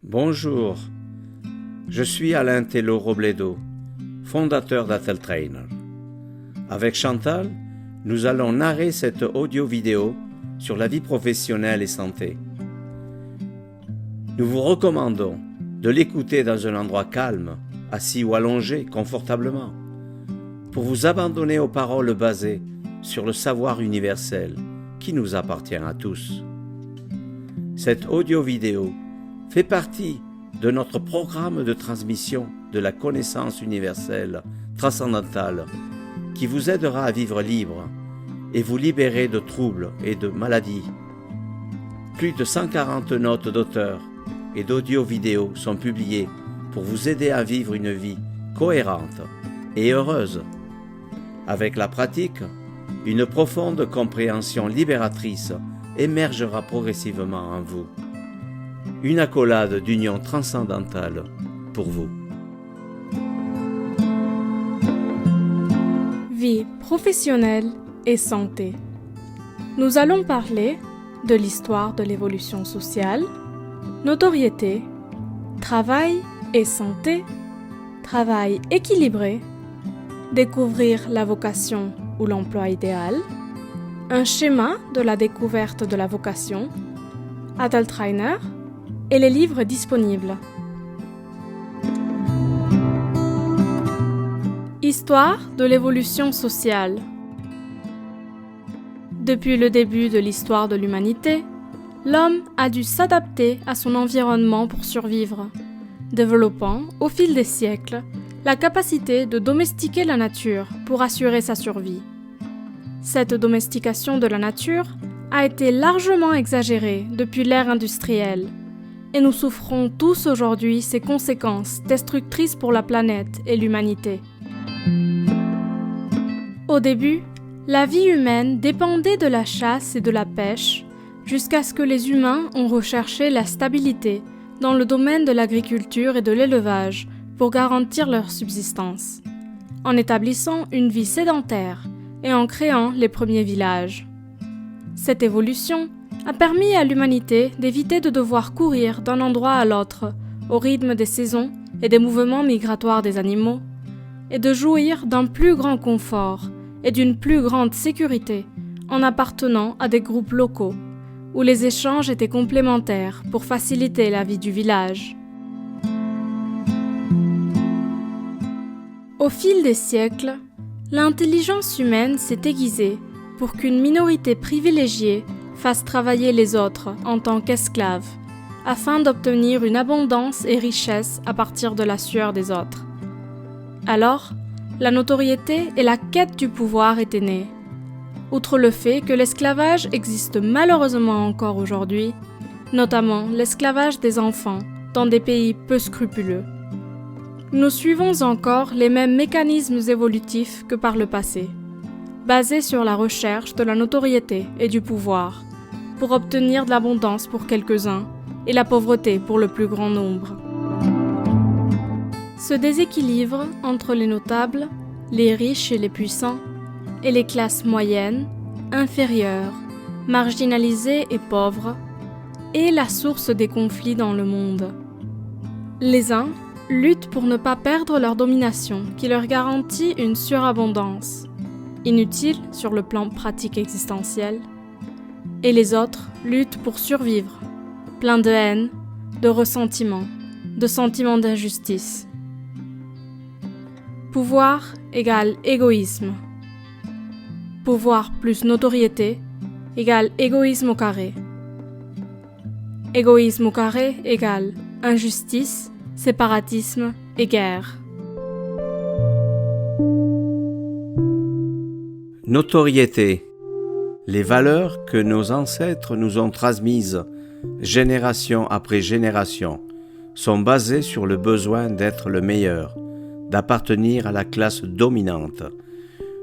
Bonjour, je suis Alain Tello Robledo, fondateur d'Ateltrainer. Avec Chantal, nous allons narrer cette audio-vidéo sur la vie professionnelle et santé. Nous vous recommandons de l'écouter dans un endroit calme, assis ou allongé confortablement, pour vous abandonner aux paroles basées sur le savoir universel qui nous appartient à tous. Cette audio-vidéo fait partie de notre programme de transmission de la connaissance universelle transcendantale qui vous aidera à vivre libre et vous libérer de troubles et de maladies. Plus de 140 notes d'auteurs et d'audio-vidéos sont publiées pour vous aider à vivre une vie cohérente et heureuse. Avec la pratique, une profonde compréhension libératrice émergera progressivement en vous. Une accolade d'union transcendantale pour vous. Vie professionnelle et santé. Nous allons parler de l'histoire de l'évolution sociale, notoriété, travail et santé, travail équilibré, découvrir la vocation ou l'emploi idéal, un schéma de la découverte de la vocation, Ateltrainer et les livres disponibles. Histoire de l'évolution sociale. Depuis le début de l'histoire de l'humanité, l'homme a dû s'adapter à son environnement pour survivre, développant au fil des siècles la capacité de domestiquer la nature pour assurer sa survie. Cette domestication de la nature a été largement exagérée depuis l'ère industrielle, et nous souffrons tous aujourd'hui ses conséquences destructrices pour la planète et l'humanité. Au début, la vie humaine dépendait de la chasse et de la pêche, jusqu'à ce que les humains ont recherché la stabilité dans le domaine de l'agriculture et de l'élevage pour garantir leur subsistance, en établissant une vie sédentaire et en créant les premiers villages. Cette évolution a permis à l'humanité d'éviter de devoir courir d'un endroit à l'autre au rythme des saisons et des mouvements migratoires des animaux, et de jouir d'un plus grand confort et d'une plus grande sécurité en appartenant à des groupes locaux, où les échanges étaient complémentaires pour faciliter la vie du village. Au fil des siècles, l'intelligence humaine s'est aiguisée pour qu'une minorité privilégiée fasse travailler les autres en tant qu'esclaves, afin d'obtenir une abondance et richesse à partir de la sueur des autres. Alors, la notoriété et la quête du pouvoir étaient nées. Outre le fait que l'esclavage existe malheureusement encore aujourd'hui, notamment l'esclavage des enfants dans des pays peu scrupuleux. Nous suivons encore les mêmes mécanismes évolutifs que par le passé, basés sur la recherche de la notoriété et du pouvoir, pour obtenir de l'abondance pour quelques-uns et la pauvreté pour le plus grand nombre. Ce déséquilibre entre les notables, les riches et les puissants, et les classes moyennes, inférieures, marginalisées et pauvres, est la source des conflits dans le monde. Les uns luttent pour ne pas perdre leur domination qui leur garantit une surabondance, inutile sur le plan pratique existentiel, et les autres luttent pour survivre, pleins de haine, de ressentiment, de sentiments d'injustice. Pouvoir égale égoïsme. Pouvoir plus notoriété égale égoïsme au carré. Égoïsme au carré égale injustice, séparatisme et guerre. Notoriété. Les valeurs que nos ancêtres nous ont transmises, génération après génération, sont basées sur le besoin d'être le meilleur, d'appartenir à la classe dominante,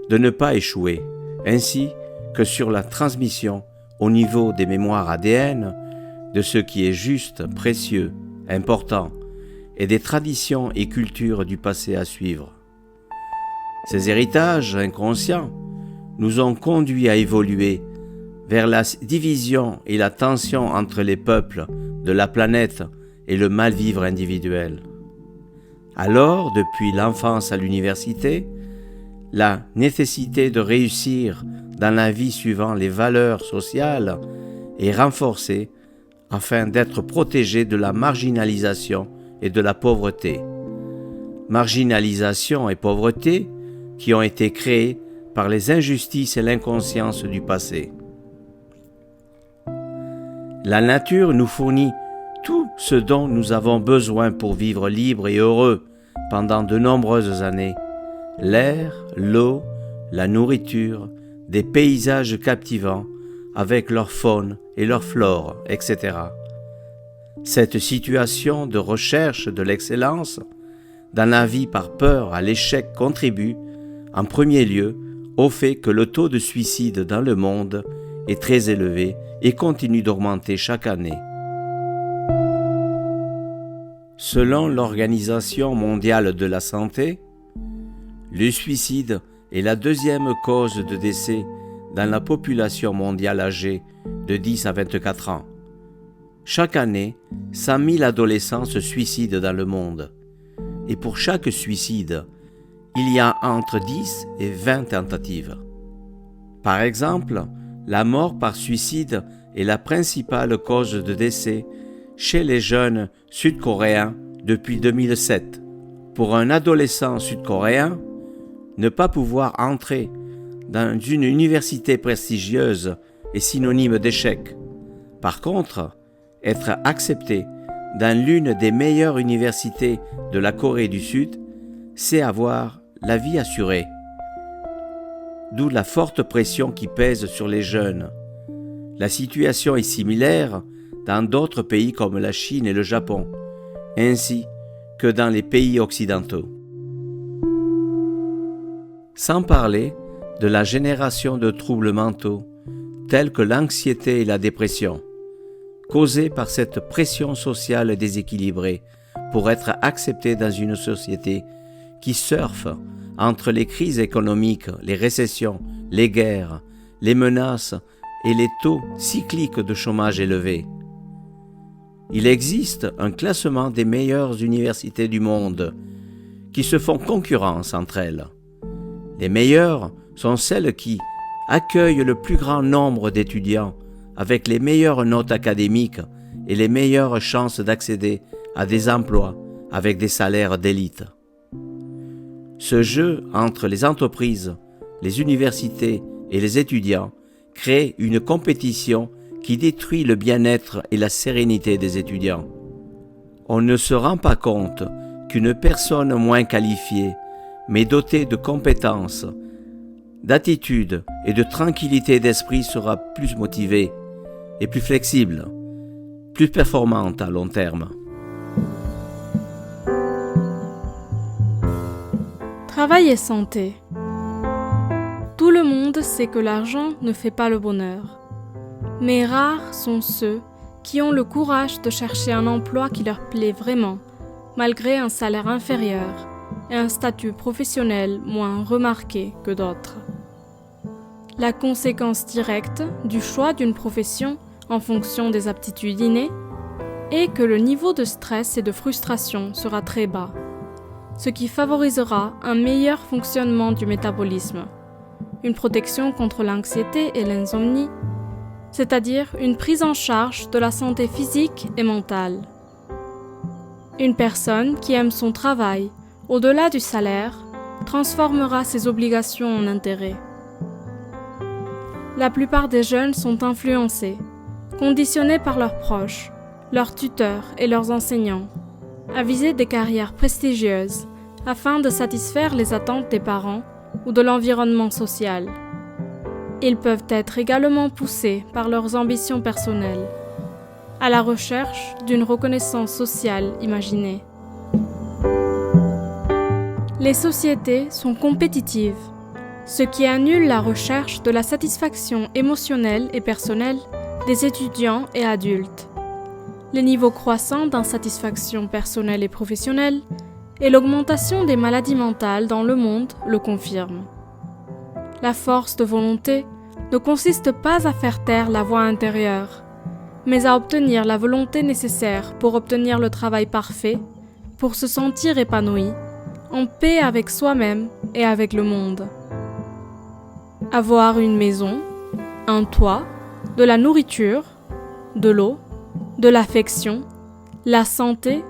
de ne pas échouer, ainsi que sur la transmission au niveau des mémoires ADN de ce qui est juste, précieux, important, et des traditions et cultures du passé à suivre. Ces héritages inconscients nous ont conduits à évoluer vers la division et la tension entre les peuples de la planète et le mal-vivre individuel. Alors, depuis l'enfance à l'université, la nécessité de réussir dans la vie suivant les valeurs sociales est renforcée afin d'être protégé de la marginalisation et de la pauvreté. Marginalisation et pauvreté qui ont été créées par les injustices et l'inconscience du passé. La nature nous fournit tout ce dont nous avons besoin pour vivre libres et heureux pendant de nombreuses années. L'air, l'eau, la nourriture, des paysages captivants avec leur faune et leur flore, etc. Cette situation de recherche de l'excellence dans la vie par peur à l'échec contribue, en premier lieu, au fait que le taux de suicide dans le monde est très élevé et continue d'augmenter chaque année. Selon l'Organisation mondiale de la santé, le suicide est la deuxième cause de décès dans la population mondiale âgée de 10 à 24 ans. Chaque année, 100 000 adolescents se suicident dans le monde. Et pour chaque suicide, il y a entre 10 et 20 tentatives. Par exemple, la mort par suicide est la principale cause de décès chez les jeunes sud-coréens depuis 2007. Pour un adolescent sud-coréen, ne pas pouvoir entrer dans une université prestigieuse est synonyme d'échec. Par contre, être accepté dans l'une des meilleures universités de la Corée du Sud, c'est avoir la vie assurée. D'où la forte pression qui pèse sur les jeunes. La situation est similaire dans d'autres pays comme la Chine et le Japon, ainsi que dans les pays occidentaux. Sans parler de la génération de troubles mentaux, tels que l'anxiété et la dépression, causés par cette pression sociale déséquilibrée pour être accepté dans une société qui surfe entre les crises économiques, les récessions, les guerres, les menaces et les taux cycliques de chômage élevés. Il existe un classement des meilleures universités du monde qui se font concurrence entre elles. Les meilleures sont celles qui accueillent le plus grand nombre d'étudiants avec les meilleures notes académiques et les meilleures chances d'accéder à des emplois avec des salaires d'élite. Ce jeu entre les entreprises, les universités et les étudiants crée une compétition qui détruit le bien-être et la sérénité des étudiants. On ne se rend pas compte qu'une personne moins qualifiée, mais dotée de compétences, d'attitude et de tranquillité d'esprit sera plus motivée et plus flexible, plus performante à long terme. Travail et santé. Tout le monde sait que l'argent ne fait pas le bonheur. Mais rares sont ceux qui ont le courage de chercher un emploi qui leur plaît vraiment, malgré un salaire inférieur et un statut professionnel moins remarqué que d'autres. La conséquence directe du choix d'une profession en fonction des aptitudes innées est que le niveau de stress et de frustration sera très bas, ce qui favorisera un meilleur fonctionnement du métabolisme, une protection contre l'anxiété et l'insomnie, c'est-à-dire une prise en charge de la santé physique et mentale. Une personne qui aime son travail, au-delà du salaire, transformera ses obligations en intérêts. La plupart des jeunes sont influencés, conditionnés par leurs proches, leurs tuteurs et leurs enseignants, à viser des carrières prestigieuses afin de satisfaire les attentes des parents ou de l'environnement social. Ils peuvent être également poussés par leurs ambitions personnelles, à la recherche d'une reconnaissance sociale imaginée. Les sociétés sont compétitives, ce qui annule la recherche de la satisfaction émotionnelle et personnelle des étudiants et adultes. Les niveaux croissants d'insatisfaction personnelle et professionnelle et l'augmentation des maladies mentales dans le monde le confirment. La force de volonté ne consiste pas à faire taire la voix intérieure, mais à obtenir la volonté nécessaire pour obtenir le travail parfait, pour se sentir épanoui, en paix avec soi-même et avec le monde. Avoir une maison, un toit, de la nourriture, de l'eau, de l'affection, la santé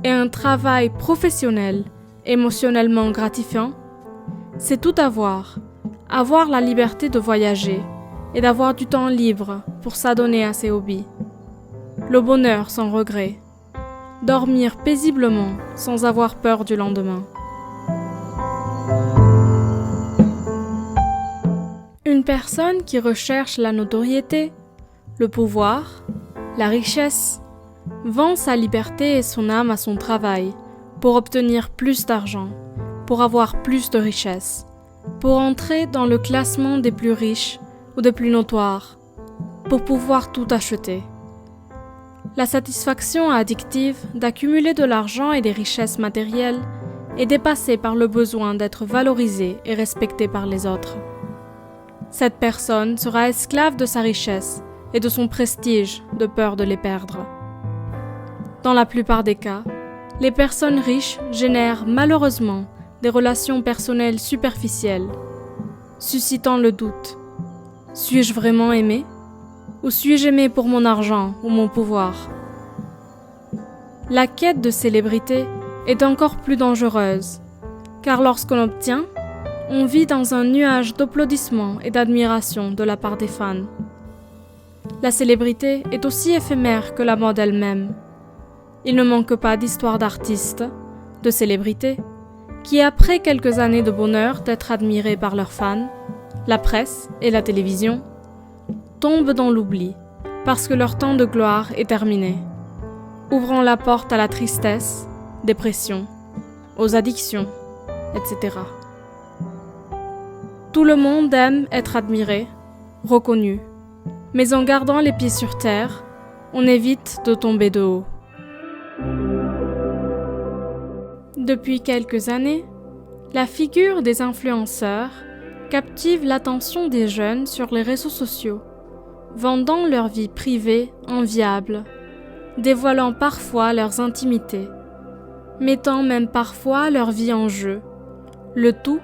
et un travail professionnel, émotionnellement gratifiant, c'est tout avoir. Avoir la liberté de voyager et d'avoir du temps libre pour s'adonner à ses hobbies. Le bonheur sans regret. Dormir paisiblement sans avoir peur du lendemain. Une personne qui recherche la notoriété, le pouvoir, la richesse, vend sa liberté et son âme à son travail pour obtenir plus d'argent, pour avoir plus de richesse, pour entrer dans le classement des plus riches ou des plus notoires, pour pouvoir tout acheter. La satisfaction addictive d'accumuler de l'argent et des richesses matérielles est dépassée par le besoin d'être valorisée et respectée par les autres. Cette personne sera esclave de sa richesse et de son prestige de peur de les perdre. Dans la plupart des cas, les personnes riches génèrent malheureusement des relations personnelles superficielles, suscitant le doute. Suis-je vraiment aimé? Ou suis-je aimé pour mon argent ou mon pouvoir? La quête de célébrité est encore plus dangereuse, car lorsqu'on obtient, on vit dans un nuage d'applaudissements et d'admiration de la part des fans. La célébrité est aussi éphémère que la mode elle-même. Il ne manque pas d'histoires d'artistes, de célébrités, qui après quelques années de bonheur d'être admirés par leurs fans, la presse et la télévision, tombent dans l'oubli parce que leur temps de gloire est terminé, ouvrant la porte à la tristesse, dépression, aux addictions, etc. Tout le monde aime être admiré, reconnu, mais en gardant les pieds sur terre, on évite de tomber de haut. Depuis quelques années, la figure des influenceurs captive l'attention des jeunes sur les réseaux sociaux, vendant leur vie privée enviable, dévoilant parfois leurs intimités, mettant même parfois leur vie en jeu, le tout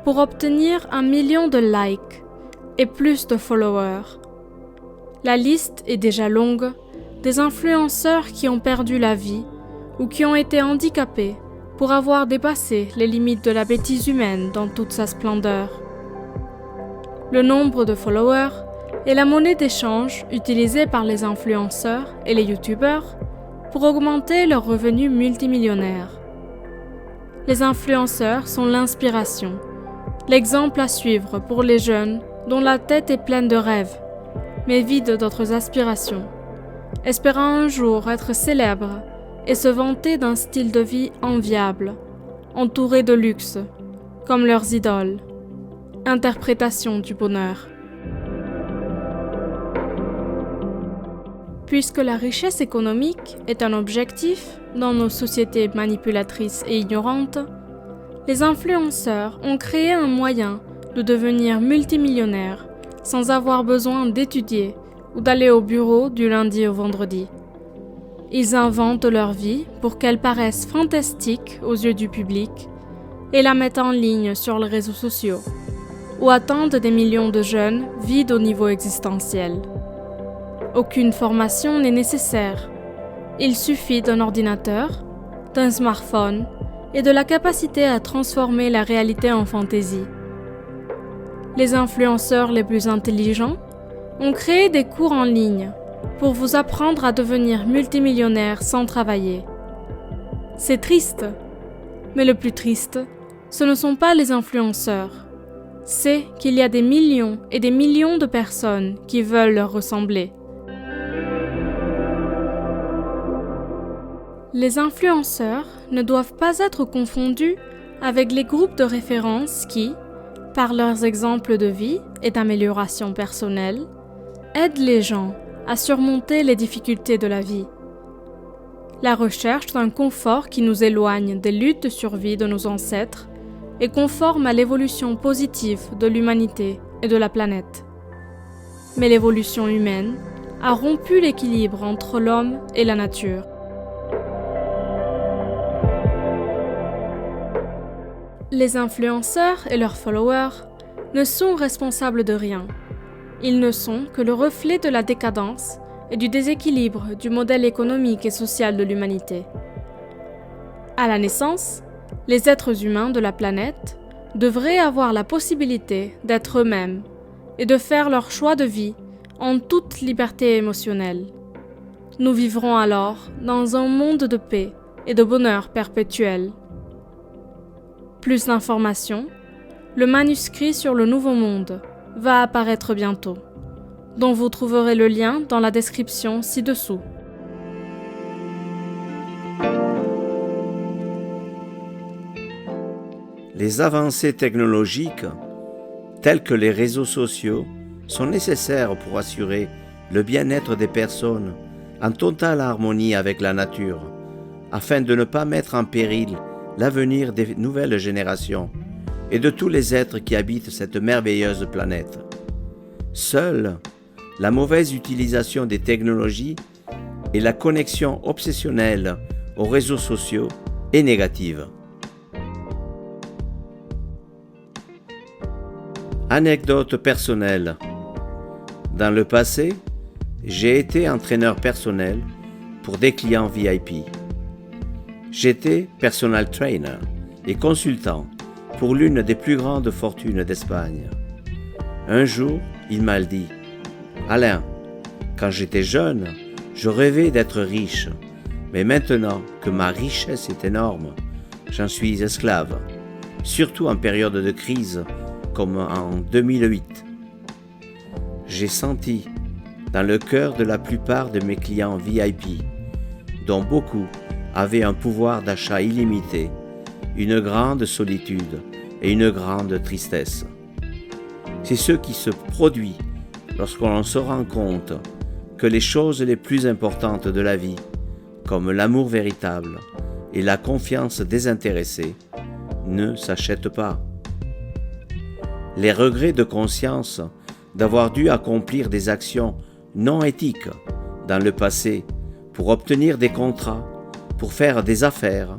pour obtenir 1 million de likes et plus de followers. La liste est déjà longue des influenceurs qui ont perdu la vie ou qui ont été handicapés pour avoir dépassé les limites de la bêtise humaine dans toute sa splendeur. Le nombre de followers est la monnaie d'échange utilisée par les influenceurs et les youtubeurs pour augmenter leurs revenus multimillionnaires. Les influenceurs sont l'inspiration, l'exemple à suivre pour les jeunes dont la tête est pleine de rêves, mais vide d'autres aspirations, espérant un jour être célèbres et se vanter d'un style de vie enviable, entouré de luxe, comme leurs idoles. Interprétation du bonheur. Puisque la richesse économique est un objectif dans nos sociétés manipulatrices et ignorantes, les influenceurs ont créé un moyen de devenir multimillionnaires sans avoir besoin d'étudier ou d'aller au bureau du lundi au vendredi. Ils inventent leur vie pour qu'elle paraisse fantastique aux yeux du public et la mettent en ligne sur les réseaux sociaux, où attendent des millions de jeunes vides au niveau existentiel. Aucune formation n'est nécessaire. Il suffit d'un ordinateur, d'un smartphone et de la capacité à transformer la réalité en fantaisie. Les influenceurs les plus intelligents ont créé des cours en ligne pour vous apprendre à devenir multimillionnaire sans travailler. C'est triste, mais le plus triste, ce ne sont pas les influenceurs. C'est qu'il y a des millions et des millions de personnes qui veulent leur ressembler. Les influenceurs ne doivent pas être confondus avec les groupes de référence qui, par leurs exemples de vie et d'amélioration personnelle, aident les gens à surmonter les difficultés de la vie. La recherche d'un confort qui nous éloigne des luttes de survie de nos ancêtres est conforme à l'évolution positive de l'humanité et de la planète. Mais l'évolution humaine, a rompu l'équilibre entre l'homme et la nature. Les influenceurs et leurs followers ne sont responsables de rien. Ils ne sont que le reflet de la décadence et du déséquilibre du modèle économique et social de l'humanité. À la naissance, les êtres humains de la planète devraient avoir la possibilité d'être eux-mêmes et de faire leur choix de vie en toute liberté émotionnelle. Nous vivrons alors dans un monde de paix et de bonheur perpétuel. Plus d'informations, le manuscrit sur le Nouveau Monde va apparaître bientôt, dont vous trouverez le lien dans la description ci-dessous. Les avancées technologiques, telles que les réseaux sociaux, sont nécessaires pour assurer le bien-être des personnes en totale harmonie avec la nature, afin de ne pas mettre en péril l'avenir des nouvelles générations et de tous les êtres qui habitent cette merveilleuse planète. Seule la mauvaise utilisation des technologies et la connexion obsessionnelle aux réseaux sociaux est négative. Anecdote personnelle. Dans le passé, j'ai été entraîneur personnel pour des clients VIP. J'étais personal trainer et consultant pour l'une des plus grandes fortunes d'Espagne. Un jour, il m'a dit « Alain, quand j'étais jeune, je rêvais d'être riche, mais maintenant que ma richesse est énorme, j'en suis esclave, surtout en période de crise comme en 2008. » J'ai senti dans le cœur de la plupart de mes clients VIP, dont beaucoup avaient un pouvoir d'achat illimité, une grande solitude et une grande tristesse. C'est ce qui se produit lorsqu'on se rend compte que les choses les plus importantes de la vie, comme l'amour véritable et la confiance désintéressée, ne s'achètent pas. Les regrets de conscience d'avoir dû accomplir des actions non éthiques dans le passé pour obtenir des contrats, pour faire des affaires,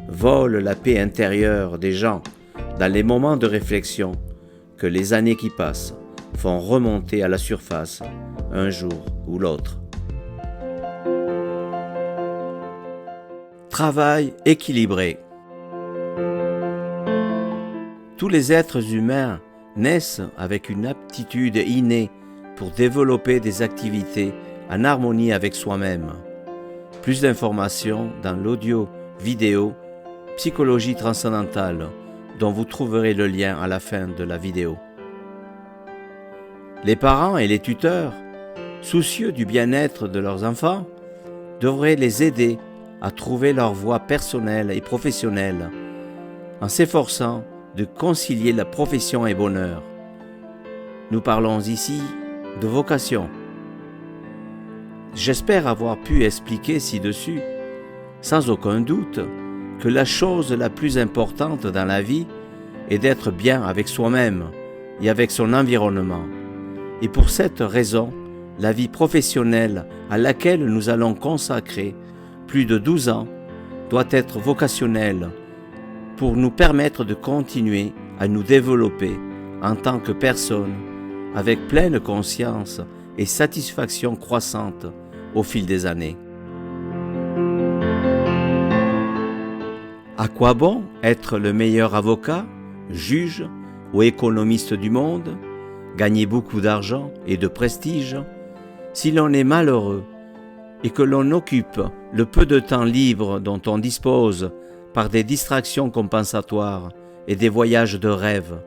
volent la paix intérieure des gens dans les moments de réflexion que les années qui passent font remonter à la surface un jour ou l'autre. Travail équilibré. Tous les êtres humains naissent avec une aptitude innée pour développer des activités en harmonie avec soi-même. Plus d'informations dans l'audio-vidéo Psychologie transcendantale, dont vous trouverez le lien à la fin de la vidéo. Les parents et les tuteurs, soucieux du bien-être de leurs enfants, devraient les aider à trouver leur voie personnelle et professionnelle, en s'efforçant de concilier la profession et bonheur. Nous parlons ici de vocation. J'espère avoir pu expliquer ci-dessus, sans aucun doute, que la chose la plus importante dans la vie est d'être bien avec soi-même et avec son environnement. Et pour cette raison, la vie professionnelle à laquelle nous allons consacrer plus de 12 ans doit être vocationnelle pour nous permettre de continuer à nous développer en tant que personne avec pleine conscience et satisfaction croissante au fil des années. À quoi bon être le meilleur avocat, juge ou économiste du monde, gagner beaucoup d'argent et de prestige, si l'on est malheureux et que l'on occupe le peu de temps libre dont on dispose par des distractions compensatoires et des voyages de rêve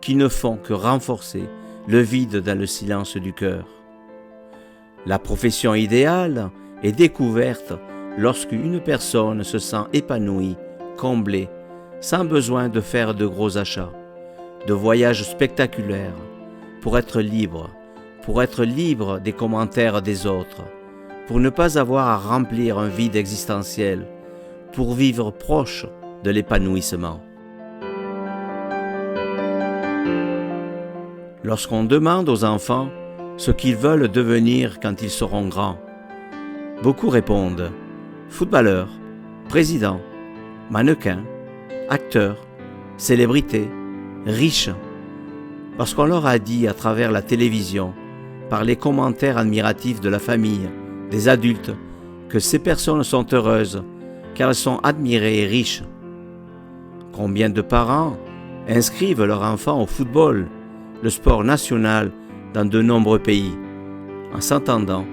qui ne font que renforcer le vide dans le silence du cœur. La profession idéale est découverte lorsqu'une personne se sent épanouie, comblée, sans besoin de faire de gros achats, de voyages spectaculaires, pour être libre des commentaires des autres, pour ne pas avoir à remplir un vide existentiel, pour vivre proche de l'épanouissement. Lorsqu'on demande aux enfants ce qu'ils veulent devenir quand ils seront grands. Beaucoup répondent footballeur, président, mannequin, acteur, célébrité, riche, parce qu'on leur a dit à travers la télévision, par les commentaires admiratifs de la famille, des adultes, que ces personnes sont heureuses car elles sont admirées et riches. Combien de parents inscrivent leurs enfants au football, le sport national dans de nombreux pays, en s'attendant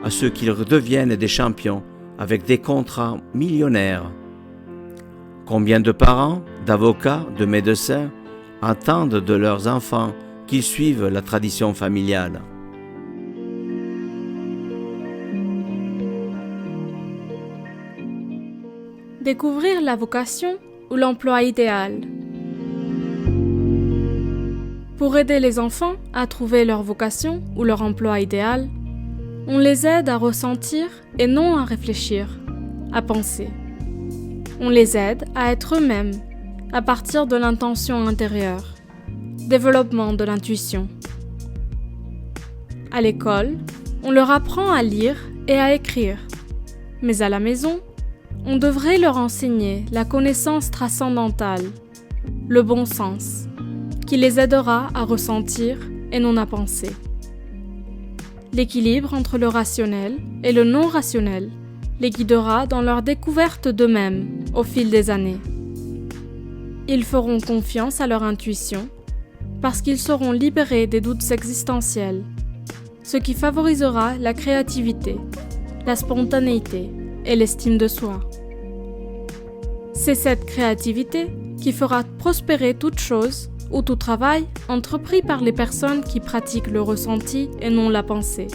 à ce qu'ils deviennent des champions avec des contrats millionnaires. Combien de parents, d'avocats, de médecins attendent de leurs enfants qu'ils suivent la tradition familiale. Découvrir la vocation ou l'emploi idéal. Pour aider les enfants à trouver leur vocation ou leur emploi idéal, on les aide à ressentir et non à réfléchir, à penser. On les aide à être eux-mêmes à partir de l'intention intérieure, développement de l'intuition. À l'école, on leur apprend à lire et à écrire, mais à la maison, on devrait leur enseigner la connaissance transcendantale, le bon sens, qui les aidera à ressentir et non à penser. L'équilibre entre le rationnel et le non-rationnel les guidera dans leur découverte d'eux-mêmes au fil des années. Ils feront confiance à leur intuition parce qu'ils seront libérés des doutes existentiels, ce qui favorisera la créativité, la spontanéité et l'estime de soi. C'est cette créativité qui fera prospérer toute chose ou tout travail entrepris par les personnes qui pratiquent le ressenti et non la pensée.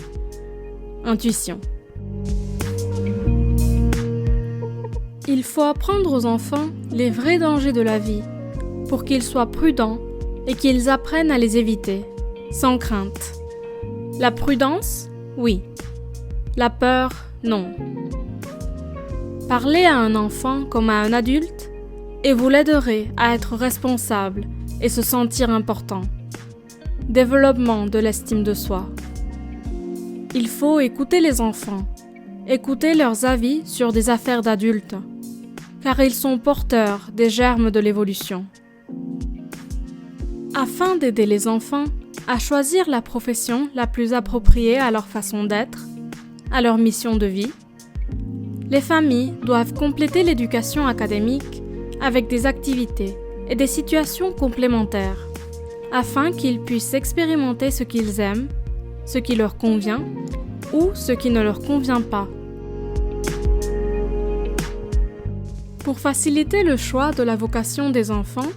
Intuition. Il faut apprendre aux enfants les vrais dangers de la vie pour qu'ils soient prudents et qu'ils apprennent à les éviter, sans crainte. La prudence, oui. La peur, non. Parlez à un enfant comme à un adulte et vous l'aiderez à être responsable et se sentir important. Développement de l'estime de soi. Il faut écouter les enfants, écouter leurs avis sur des affaires d'adultes, car ils sont porteurs des germes de l'évolution. Afin d'aider les enfants à choisir la profession la plus appropriée à leur façon d'être, à leur mission de vie, les familles doivent compléter l'éducation académique avec des activités et des situations complémentaires, afin qu'ils puissent expérimenter ce qu'ils aiment, ce qui leur convient ou ce qui ne leur convient pas. Pour faciliter le choix de la vocation des enfants,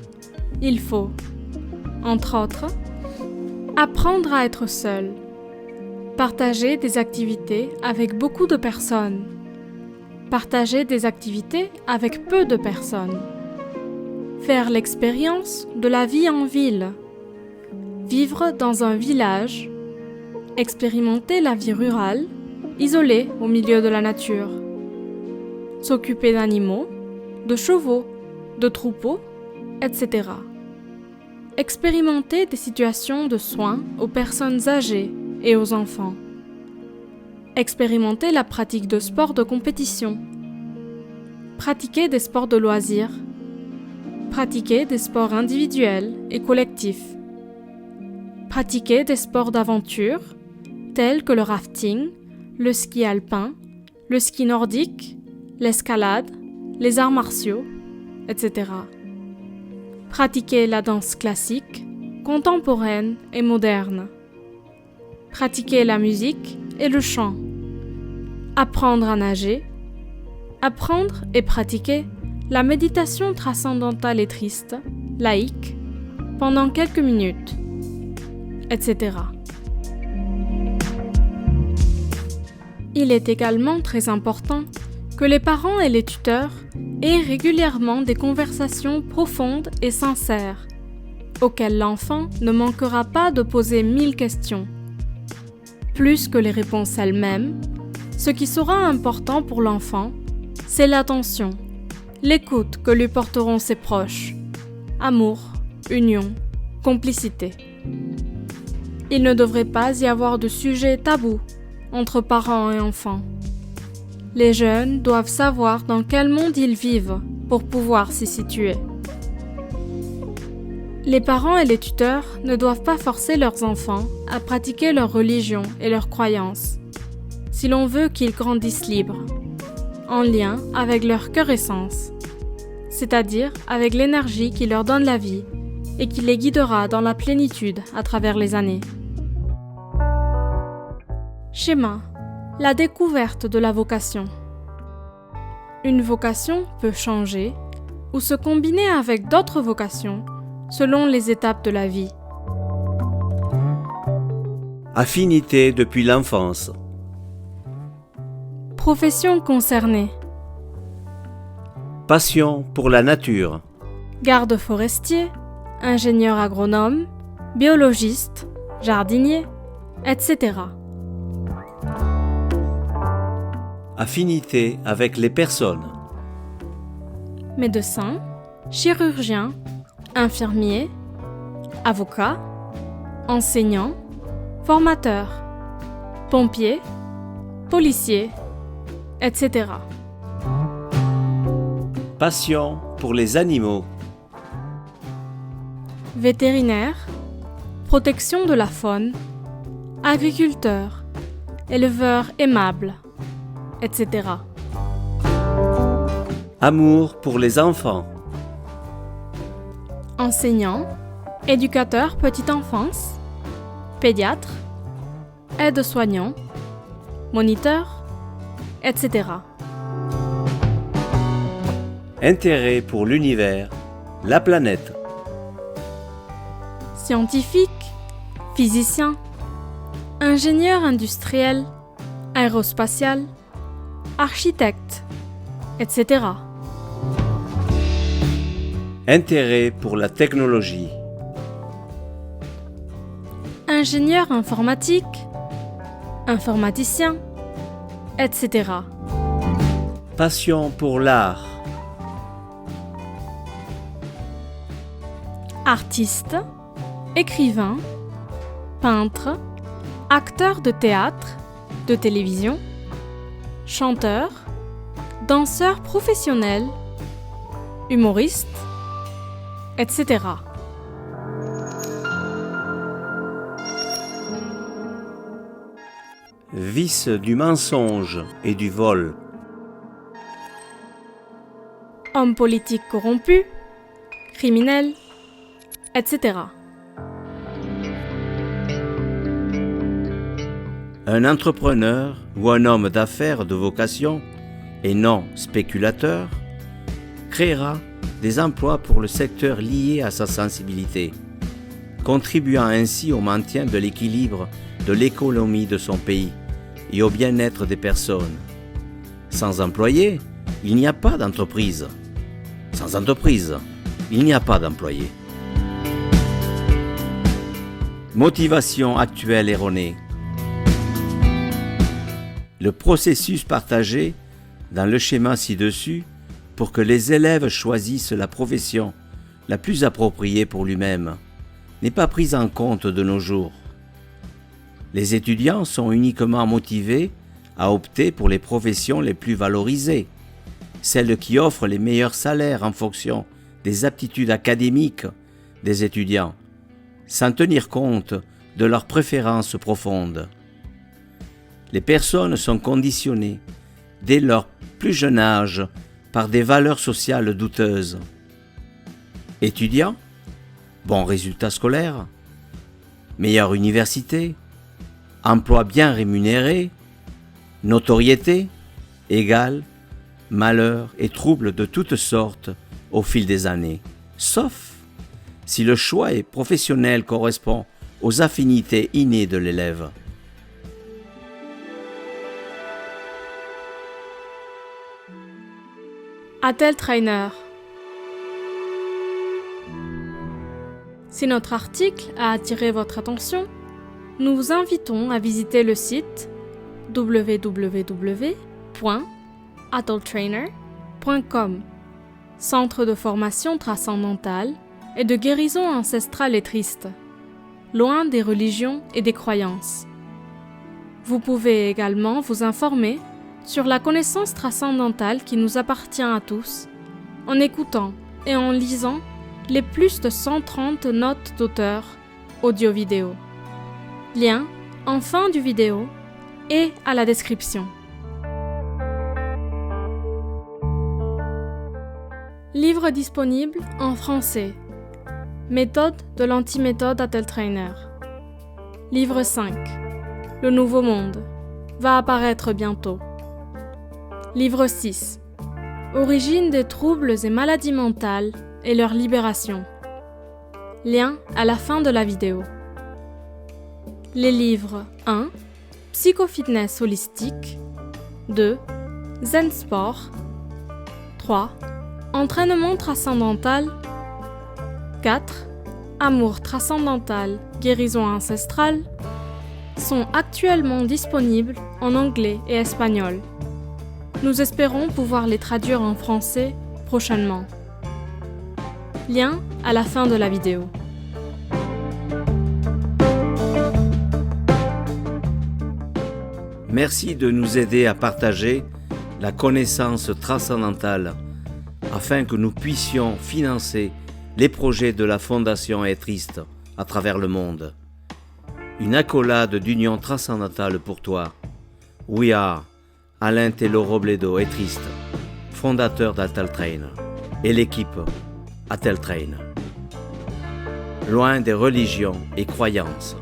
il faut, entre autres, apprendre à être seul, partager des activités avec beaucoup de personnes, partager des activités avec peu de personnes, faire l'expérience de la vie en ville, vivre dans un village, expérimenter la vie rurale, isolée au milieu de la nature, s'occuper d'animaux, de chevaux, de troupeaux, etc. Expérimenter des situations de soins aux personnes âgées et aux enfants. Expérimenter la pratique de sports de compétition. Pratiquer des sports de loisirs. Pratiquer des sports individuels et collectifs. Pratiquer des sports d'aventure, tels que le rafting, le ski alpin, le ski nordique, l'escalade, les arts martiaux, etc. Pratiquer la danse classique, contemporaine et moderne. Pratiquer la musique et le chant. Apprendre à nager. Apprendre et pratiquer la méditation transcendantale et triste, laïque, pendant quelques minutes, etc. Il est également très important que les parents et les tuteurs aient régulièrement des conversations profondes et sincères, auxquelles l'enfant ne manquera pas de poser 1000 questions. Plus que les réponses elles-mêmes, ce qui sera important pour l'enfant, c'est l'attention, l'écoute que lui porteront ses proches, amour, union, complicité. Il ne devrait pas y avoir de sujet tabou entre parents et enfants. Les jeunes doivent savoir dans quel monde ils vivent pour pouvoir s'y situer. Les parents et les tuteurs ne doivent pas forcer leurs enfants à pratiquer leur religion et leurs croyances, si l'on veut qu'ils grandissent libres, en lien avec leur cœur essence, c'est-à-dire avec l'énergie qui leur donne la vie et qui les guidera dans la plénitude à travers les années. Schéma: la découverte de la vocation. Une vocation peut changer ou se combiner avec d'autres vocations selon les étapes de la vie. Affinité depuis l'enfance. Profession concernée: Passion pour la nature. garde forestier, ingénieur agronome, biologiste, jardinier, etc. Affinité avec les personnes. Médecin, chirurgien, infirmier, avocat, enseignant, formateur, pompier, policier, etc. Passion pour les animaux. Vétérinaire, protection de la faune, agriculteur, éleveur aimable, etc. Amour pour les enfants. Enseignant, éducateur petite enfance, pédiatre, aide-soignant, moniteur, etc. Intérêt pour l'univers, la planète. Scientifique, physicien, ingénieur industriel, aérospatial, architecte, etc. Intérêt pour la technologie. Ingénieur informatique, informaticien, etc. Passion pour l'art. Artiste, écrivain, peintre, acteur de théâtre, de télévision, chanteur, danseur professionnel, humoriste, etc. Vice du mensonge et du vol. Homme politique corrompu, criminel, etc. Un entrepreneur ou un homme d'affaires de vocation et non spéculateur créera des emplois pour le secteur lié à sa sensibilité, contribuant ainsi au maintien de l'équilibre de l'économie de son pays et au bien-être des personnes. Sans employés, il n'y a pas d'entreprise. Sans entreprise, il n'y a pas d'employés. Motivation actuelle erronée. Le processus partagé dans le schéma ci-dessus pour que les élèves choisissent la profession la plus appropriée pour lui-même n'est pas pris en compte de nos jours. Les étudiants sont uniquement motivés à opter pour les professions les plus valorisées, celles qui offrent les meilleurs salaires en fonction des aptitudes académiques des étudiants, sans tenir compte de leurs préférences profondes. Les personnes sont conditionnées dès leur plus jeune âge par des valeurs sociales douteuses. Étudiants, bons résultats scolaires, meilleure université, emploi bien rémunéré, notoriété égale malheur et troubles de toutes sortes au fil des années, sauf si le choix professionnel correspond aux affinités innées de l'élève. Adèle Trainer. Si notre article a attiré votre attention, nous vous invitons à visiter le site www.adulttrainer.com, centre de formation transcendantale et de guérison ancestrale et triste, loin des religions et des croyances. Vous pouvez également vous informer sur la connaissance transcendantale qui nous appartient à tous en écoutant et en lisant les plus de 130 notes d'auteur audio-vidéo. Lien en fin du vidéo et à la description. Livre disponible en français. Méthode de l'antiméthode Atteltrainer. Livre 5. Le nouveau monde va apparaître bientôt. Livre 6. Origine des troubles et maladies mentales et leur libération. Lien à la fin de la vidéo. Les livres 1. Psychofitness holistique. 2. Zen Sport. 3. Entraînement transcendantal. 4. Amour transcendantal, guérison ancestrale sont actuellement disponibles en anglais et espagnol. Nous espérons pouvoir les traduire en français prochainement. Lien à la fin de la vidéo. Merci de nous aider à partager la connaissance transcendantale afin que nous puissions financer les projets de la Fondation Être-Triste à travers le monde. Une accolade d'union transcendantale pour toi. We are Alain Tello Robledo Être-Triste, fondateur d'Atteltrainer, et l'équipe Atteltrainer. Loin des religions et croyances.